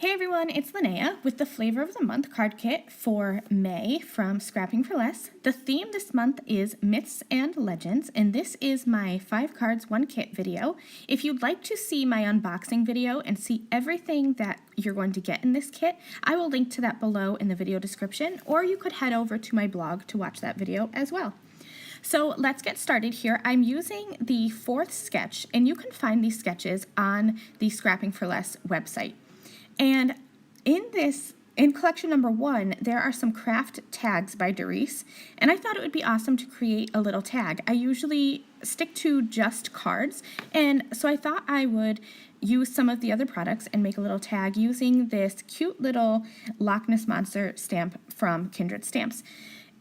Hey everyone, it's Lynnea with the Flavor of the Month card kit for May from Scrapping for Less. The theme this month is Myths and Legends, and this is my 5 cards 1 kit video. If you'd like to see my unboxing video and see everything that you're going to get in this kit, I will link to that below in the video description, or you could head over to my blog to watch that video as well. So let's get started here. I'm using the 4th sketch, and you can find these sketches on the Scrapping for Less website. And in collection number 1, there are some craft tags by Doris, and I thought it would be awesome to create a little tag. I usually stick to just cards, and so I thought I would use some of the other products and make a little tag using this cute little Loch Ness Monster stamp from Kindred Stamps.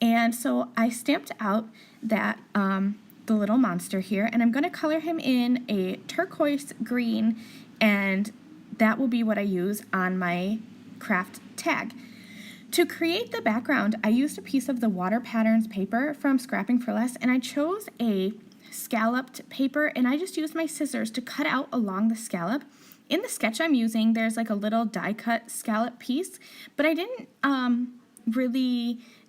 And so I stamped out that the little monster here, and I'm going to color him in a turquoise green, and that will be what I use on my craft tag. To create the background, I used a piece of the Water Patterns paper from Scrapping for Less, and I chose a scalloped paper, and I just used my scissors to cut out along the scallop. In the sketch I'm using, there's like a little die cut scallop piece, but I didn't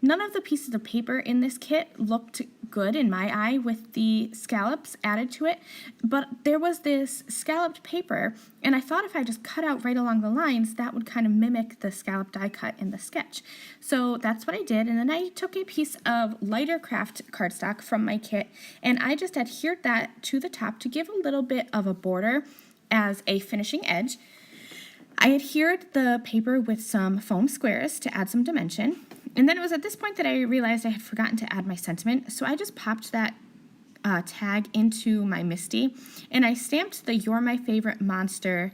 none of the pieces of paper in this kit looked good in my eye with the scallops added to it, but there was this scalloped paper, and I thought if I just cut out right along the lines, that would kind of mimic the scallop die cut in the sketch. So that's what I did, and then I took a piece of lighter craft cardstock from my kit, and I just adhered that to the top to give a little bit of a border as a finishing edge. I adhered the paper with some foam squares to add some dimension, and then it was at this point that I realized I had forgotten to add my sentiment, so I just popped that tag into my Misty, and I stamped the You're My Favorite Monster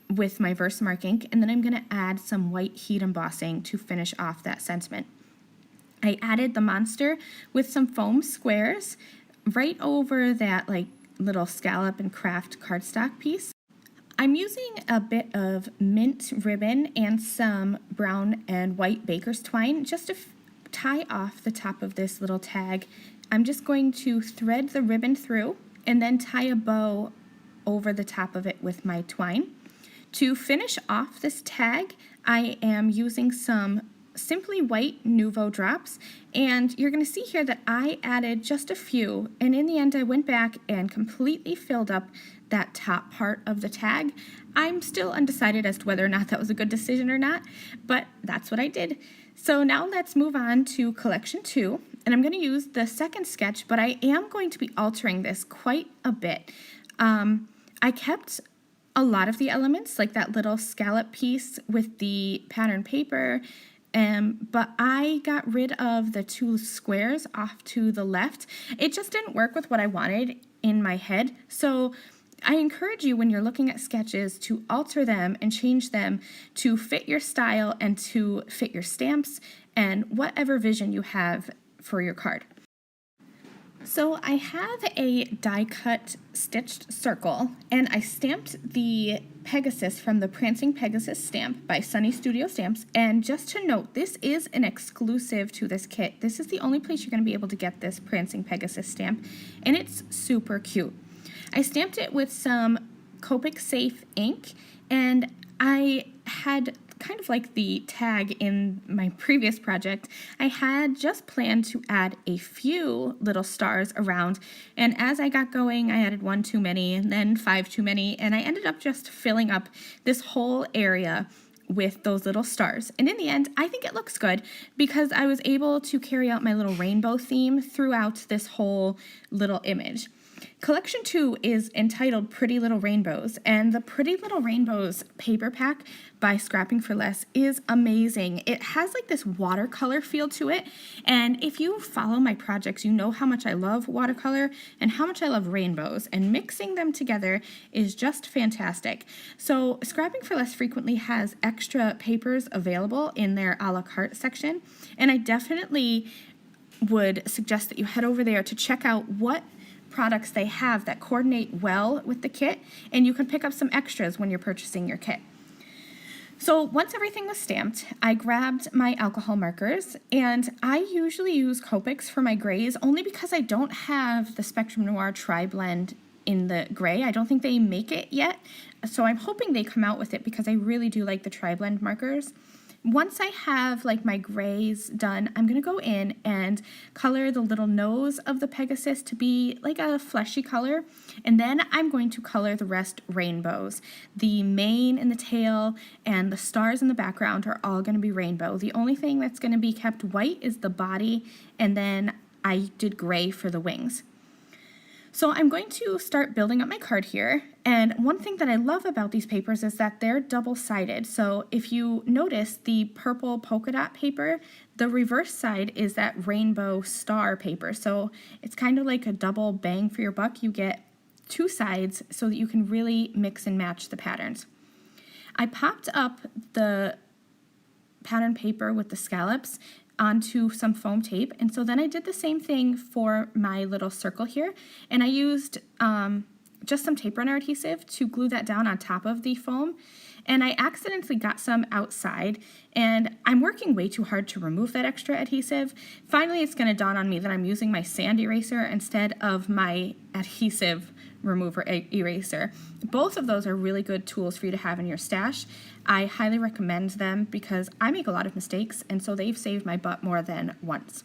with my Versamark ink, and then I'm going to add some white heat embossing to finish off that sentiment. I added the monster with some foam squares right over that like little scallop and craft cardstock piece. I'm using a bit of mint ribbon and some brown and white baker's twine just to tie off the top of this little tag. I'm just going to thread the ribbon through and then tie a bow over the top of it with my twine. To finish off this tag, I am using some Simply White Nouveau drops, and you're going to see here that I added just a few, and in the end I went back and completely filled up that top part of the tag. I'm still undecided as to whether or not that was a good decision or not, but that's what I did. So now let's move on to collection 2, and I'm going to use the 2nd sketch, but I am going to be altering this quite a bit. I kept a lot of the elements, like that little scallop piece with the pattern paper, but I got rid of the 2 squares off to the left. It just didn't work with what I wanted in my head, so I encourage you when you're looking at sketches to alter them and change them to fit your style and to fit your stamps and whatever vision you have for your card. So I have a die cut stitched circle, and I stamped the Pegasus from the Prancing Pegasus stamp by Sunny Studio Stamps, and just to note, this is an exclusive to this kit. This is the only place you're going to be able to get this Prancing Pegasus stamp, and it's super cute. I stamped it with some Copic Safe ink, and I had kind of like the tag in my previous project, I had just planned to add a few little stars around, and as I got going, I added 1 too many, and then 5 too many, and I ended up just filling up this whole area with those little stars. And in the end, I think it looks good because I was able to carry out my little rainbow theme throughout this whole little image. Collection 2 is entitled Pretty Little Rainbows, and the Pretty Little Rainbows paper pack by Scrapping for Less is amazing. It has like this watercolor feel to it, and if you follow my projects, you know how much I love watercolor and how much I love rainbows, and mixing them together is just fantastic. So Scrapping for Less frequently has extra papers available in their a la carte section, and I definitely would suggest that you head over there to check out what products they have that coordinate well with the kit, and you can pick up some extras when you're purchasing your kit. So once everything was stamped, I grabbed my alcohol markers, and I usually use Copics for my grays only because I don't have the Spectrum Noir Tri-Blend in the gray. I don't think they make it yet, so I'm hoping they come out with it because I really do like the tri-blend markers. Once I have like my grays done, I'm going to go in and color the little nose of the Pegasus to be like a fleshy color, and then I'm going to color the rest rainbows. The mane and the tail and the stars in the background are all going to be rainbow. The only thing that's going to be kept white is the body, and then I did gray for the wings. So I'm going to start building up my card here, and one thing that I love about these papers is that they're double-sided. So if you notice the purple polka dot paper, the reverse side is that rainbow star paper. So it's kind of like a double bang for your buck. You get two sides so that you can really mix and match the patterns. I popped up the pattern paper with the scallops onto some foam tape, and so then I did the same thing for my little circle here, and I used just some tape runner adhesive to glue that down on top of the foam, and I accidentally got some outside, and I'm working way too hard to remove that extra adhesive. Finally, it's going to dawn on me that I'm using my sand eraser instead of my adhesive remover eraser. Both of those are really good tools for you to have in your stash. I highly recommend them because I make a lot of mistakes, and so they've saved my butt more than once.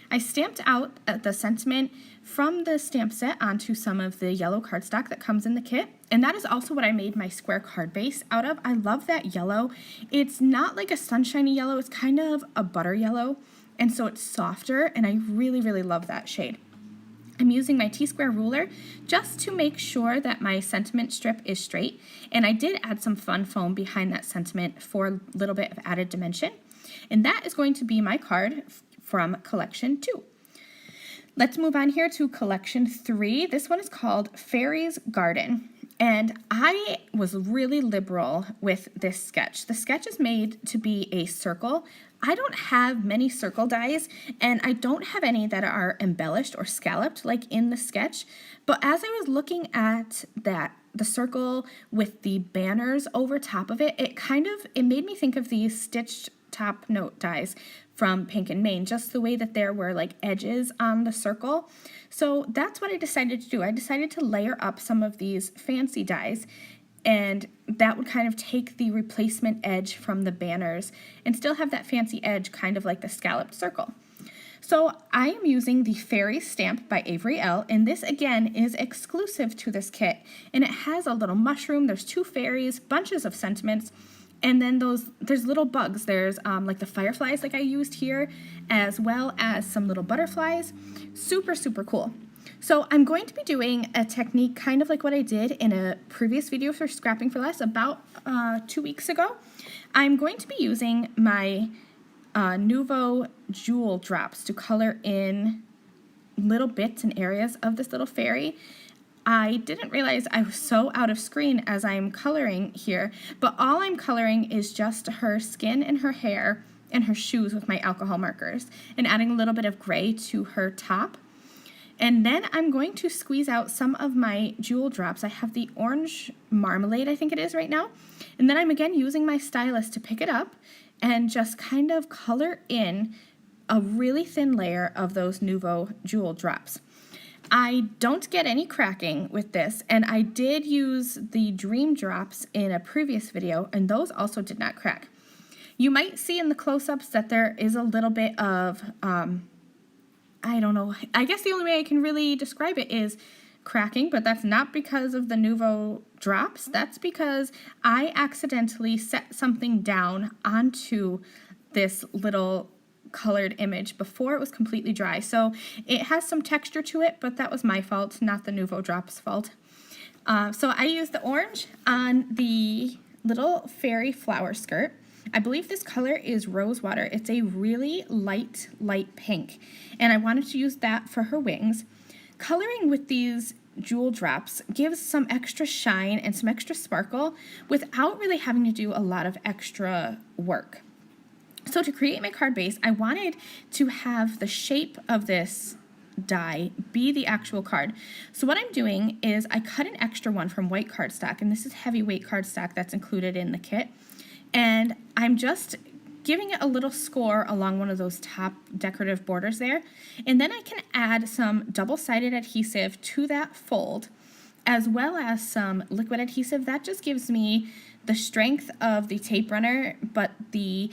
I stamped out the sentiment from the stamp set onto some of the yellow cardstock that comes in the kit, and that is also what I made my square card base out of. I love that yellow. It's not like a sunshiny yellow, it's kind of a butter yellow, and so it's softer, and I really, really love that shade. I'm using my T-square ruler just to make sure that my sentiment strip is straight, and I did add some fun foam behind that sentiment for a little bit of added dimension, and that is going to be my card from collection 2. Let's move on here to collection 3. This one is called Fairy's Garden, and I was really liberal with this sketch. The sketch is made to be a circle. I don't have many circle dies, and I don't have any that are embellished or scalloped like in the sketch, but as I was looking at the circle with the banners over top of it, it made me think of these stitched top note dies from Pink and Main, just the way that there were like edges on the circle. So that's what I decided to do. I decided to layer up some of these fancy dies, and that would kind of take the replacement edge from the banners and still have that fancy edge, kind of like the scalloped circle. So I am using the Fairy stamp by Avery Elle, and this again is exclusive to this kit, and it has a little mushroom, there's 2 fairies, bunches of sentiments, and then there's little bugs. There's like the fireflies like I used here, as well as some little butterflies. Super, super cool. So I'm going to be doing a technique kind of like what I did in a previous video for Scrapping for Less about 2 weeks ago. I'm going to be using my Nouveau jewel drops to color in little bits and areas of this little fairy. I didn't realize I was so out of screen as I'm coloring here, but all I'm coloring is just her skin and her hair and her shoes with my alcohol markers and adding a little bit of gray to her top. And then I'm going to squeeze out some of my jewel drops. I have the orange marmalade, I think it is right now. And then I'm again using my stylus to pick it up and just kind of color in a really thin layer of those Nouveau jewel drops. I don't get any cracking with this, and I did use the Dream Drops in a previous video, and those also did not crack. You might see in the close-ups that there is a little bit of, I don't know, I guess the only way I can really describe it is cracking, but that's not because of the Nouveau drops. That's because I accidentally set something down onto this little colored image before it was completely dry. So it has some texture to it, but that was my fault, not the Nouveau drops fault. So I used the orange on the little fairy flower skirt. I believe this color is Rosewater. It's a really light pink, and I wanted to use that for her wings. Coloring with these jewel drops gives some extra shine and some extra sparkle without really having to do a lot of extra work. So to create my card base, I wanted to have the shape of this die be the actual card. So what I'm doing is I cut an extra one from white cardstock, and this is heavyweight cardstock that's included in the kit, and I'm just giving it a little score along one of those top decorative borders there, and then I can add some double-sided adhesive to that fold, as well as some liquid adhesive. That just gives me the strength of the tape runner, but the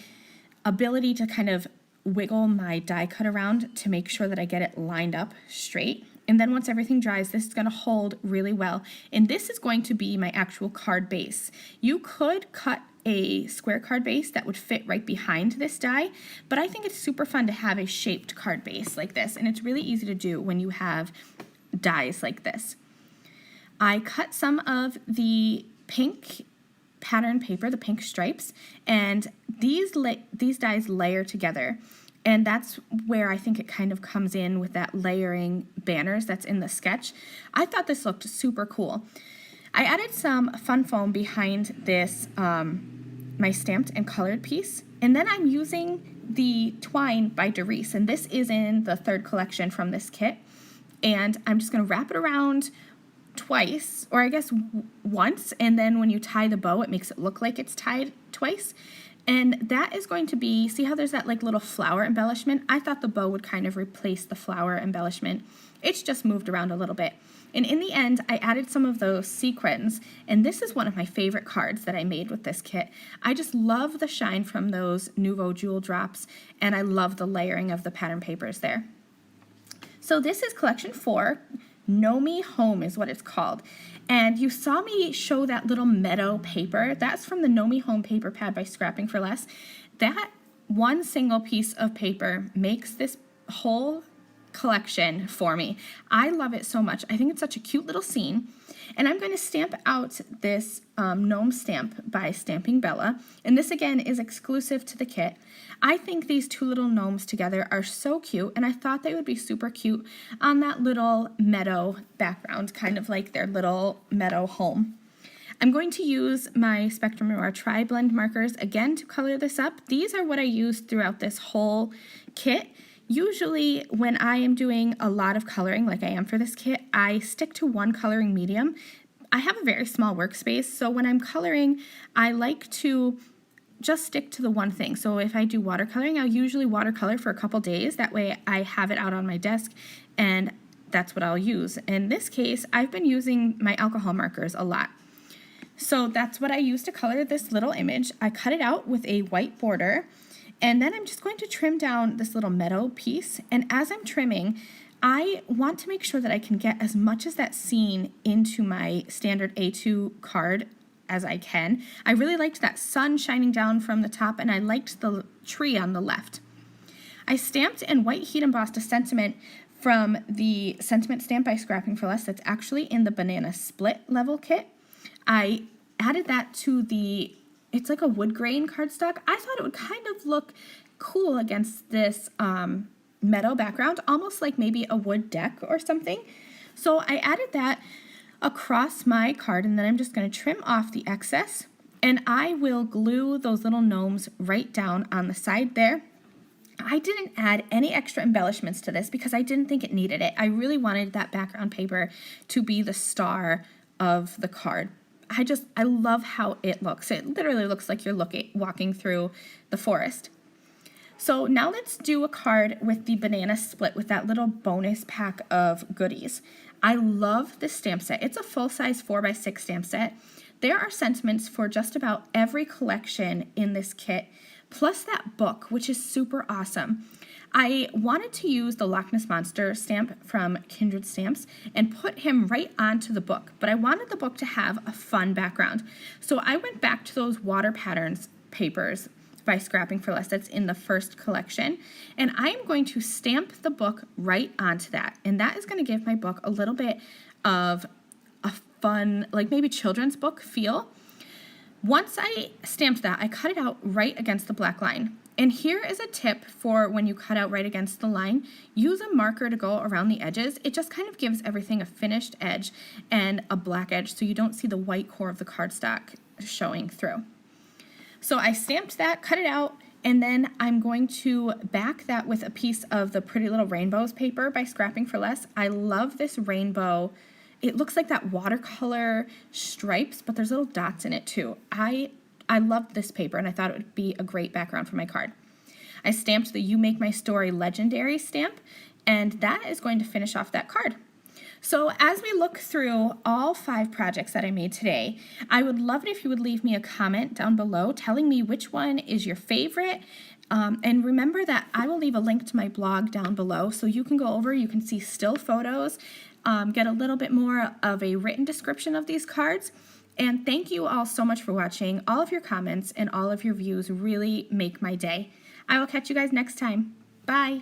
ability to kind of wiggle my die cut around to make sure that I get it lined up straight. And then once everything dries, this is going to hold really well. And this is going to be my actual card base. You could cut a square card base that would fit right behind this die, but I think it's super fun to have a shaped card base like this, and it's really easy to do when you have dies like this. I cut some of the pink pattern paper, the pink stripes, and these dies layer together. And that's where I think it kind of comes in with that layering banners that's in the sketch. I thought this looked super cool. I added some fun foam behind this, my stamped and colored piece. And then I'm using the twine by Doris, and this is in the third collection from this kit. And I'm just gonna wrap it around twice, or I guess once, and then when you tie the bow, it makes it look like it's tied twice. And that is going to be, see how there's that like little flower embellishment? I thought the bow would kind of replace the flower embellishment. It's just moved around a little bit. And in the end, I added some of those sequins, and this is one of my favorite cards that I made with this kit. I just love the shine from those Nouveau Jewel drops, and I love the layering of the pattern papers there. So this is collection 4. Gnome Home is what it's called. And you saw me show that little meadow paper. That's from the Gnome Home paper pad by Scrapping for Less. That one single piece of paper makes this whole collection for me. I love it so much. I think it's such a cute little scene. And I'm going to stamp out this gnome stamp by Stamping Bella. And this again is exclusive to the kit. I think these two little gnomes together are so cute, and I thought they would be super cute on that little meadow background, kind of like their little meadow home. I'm going to use my Spectrum Noir Tri-Blend markers again to color this up. These are what I used throughout this whole kit. Usually when I am doing a lot of coloring like I am for this kit, I stick to one coloring medium. I have a very small workspace, so when I'm coloring, I like to just stick to the one thing. So if I do watercoloring, I'll usually watercolor for a couple days. That way I have it out on my desk, and that's what I'll use. In this case, I've been using my alcohol markers a lot. So that's what I use to color this little image. I cut it out with a white border, and then I'm just going to trim down this little meadow piece. And as I'm trimming, I want to make sure that I can get as much as that scene into my standard A2 card as I can. I really liked that sun shining down from the top, and I liked the tree on the left. I stamped and white heat embossed a sentiment from the Sentiment Stamp by Scrapping for Less that's actually in the Banana Split level kit. I added that to the, it's like a wood grain cardstock. I thought it would kind of look cool against this meadow background, almost like maybe a wood deck or something. So I added that across my card, and then I'm just going to trim off the excess, and I will glue those little gnomes right down on the side there. I didn't add any extra embellishments to this because I didn't think it needed it. I really wanted that background paper to be the star of the card. I love how it looks. It literally looks like you're walking through the forest. So now let's do a card with the Banana Split with that little bonus pack of goodies. I love this stamp set. It's a full-size 4x6 stamp set. There are sentiments for just about every collection in this kit, plus that book, which is super awesome. I wanted to use the Loch Ness Monster stamp from Kindred Stamps and put him right onto the book, but I wanted the book to have a fun background. So I went back to those water patterns papers by Scrapping for Less that's in the first collection, and I'm going to stamp the book right onto that, and that is going to give my book a little bit of a fun, like maybe children's book feel. Once I stamped that, I cut it out right against the black line. And here is a tip for when you cut out right against the line. Use a marker to go around the edges. It just kind of gives everything a finished edge and a black edge so you don't see the white core of the cardstock showing through. So I stamped that, cut it out, and then I'm going to back that with a piece of the Pretty Little Rainbows paper by Scrapping for Less. I love this rainbow. It looks like that watercolor stripes, but there's little dots in it too. I loved this paper, and I thought it would be a great background for my card. I stamped the You Make My Story Legendary stamp, and that is going to finish off that card. So as we look through all 5 projects that I made today, I would love it if you would leave me a comment down below telling me which one is your favorite. And remember that I will leave a link to my blog down below so you can go over, you can see still photos, get a little bit more of a written description of these cards. And thank you all so much for watching. All of your comments and all of your views really make my day. I will catch you guys next time. Bye.